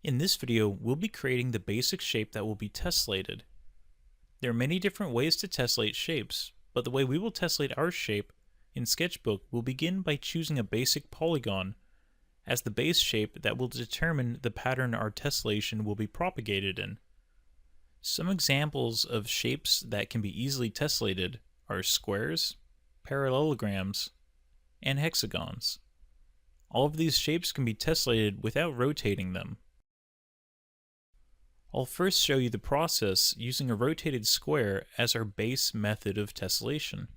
In this video, we'll be creating the basic shape that will be tessellated. There are many different ways to tessellate shapes, but the way we will tessellate our shape in Sketchbook will begin by choosing a basic polygon as the base shape that will determine the pattern our tessellation will be propagated in. Some examples of shapes that can be easily tessellated are squares, parallelograms, and hexagons. All of these shapes can be tessellated without rotating them. I'll first show you the process using a rotated square as our base method of tessellation.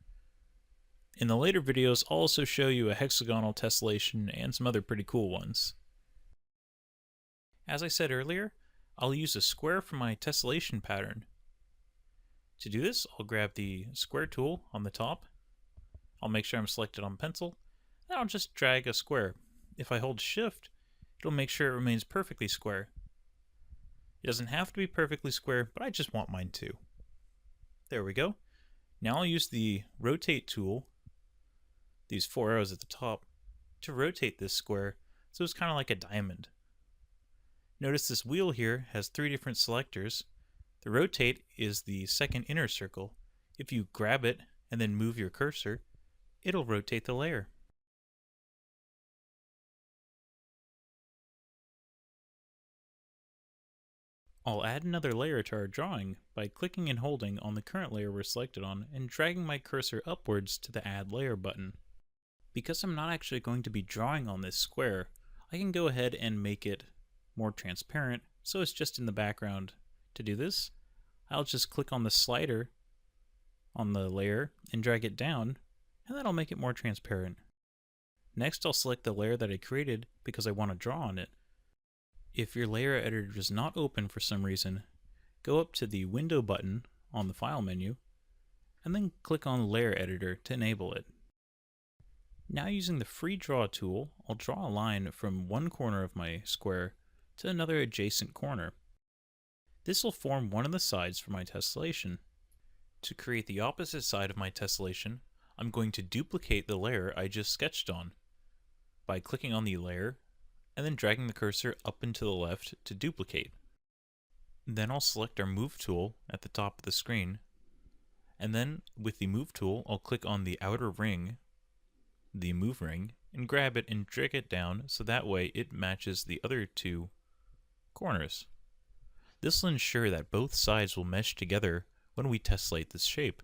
In the later videos, I'll also show you a hexagonal tessellation and some other pretty cool ones. As I said earlier, I'll use a square for my tessellation pattern. To do this, I'll grab the square tool on the top. I'll make sure I'm selected on pencil, and I'll just drag a square. If I hold Shift, it'll make sure it remains perfectly square. It doesn't have to be perfectly square, but I just want mine to. There we go. Now I'll use the rotate tool, these four arrows at the top, to rotate this square so it's kind of like a diamond. Notice this wheel here has three different selectors. The rotate is the second inner circle. If you grab it and then move your cursor, it'll rotate the layer. I'll add another layer to our drawing by clicking and holding on the current layer we're selected on and dragging my cursor upwards to the Add Layer button. Because I'm not actually going to be drawing on this square, I can go ahead and make it more transparent so it's just in the background. To do this, I'll just click on the slider on the layer and drag it down, and that'll make it more transparent. Next, I'll select the layer that I created because I want to draw on it. If your layer editor does not open for some reason, go up to the Window button on the File menu, and then click on Layer Editor to enable it. Now using the Free Draw tool, I'll draw a line from one corner of my square to another adjacent corner. This will form one of the sides for my tessellation. To create the opposite side of my tessellation, I'm going to duplicate the layer I just sketched on by clicking on the layer and then dragging the cursor up and to the left to duplicate. Then I'll select our Move tool at the top of the screen, and then with the Move tool I'll click on the outer ring, the Move ring, and grab it and drag it down so that way it matches the other two corners. This will ensure that both sides will mesh together when we tessellate this shape.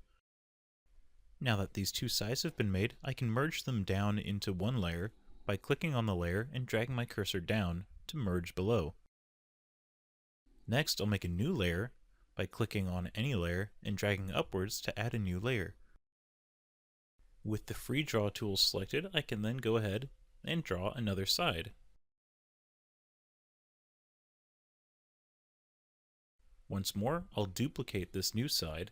Now that these two sides have been made, I can merge them down into one layer by clicking on the layer and dragging my cursor down to merge below. Next, I'll make a new layer by clicking on any layer and dragging upwards to add a new layer. With the Free Draw tool selected, I can then go ahead and draw another side. Once more, I'll duplicate this new side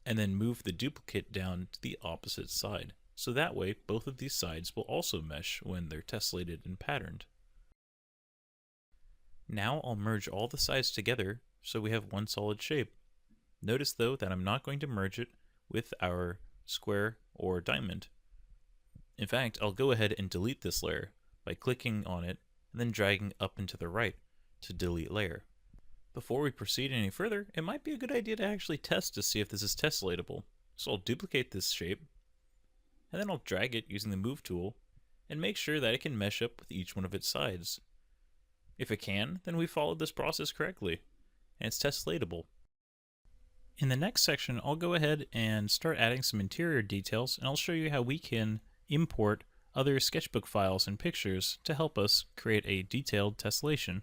and then move the duplicate down to the opposite side. So that way, both of these sides will also mesh when they're tessellated and patterned. Now I'll merge all the sides together so we have one solid shape. Notice though that I'm not going to merge it with our square or diamond. In fact, I'll go ahead and delete this layer by clicking on it and then dragging up and to the right to delete layer. Before we proceed any further, it might be a good idea to actually test to see if this is tessellatable. So I'll duplicate this shape, and then I'll drag it using the Move tool and make sure that it can mesh up with each one of its sides. If it can, then we followed this process correctly, and it's tessellatable. In the next section, I'll go ahead and start adding some interior details, and I'll show you how we can import other sketchbook files and pictures to help us create a detailed tessellation.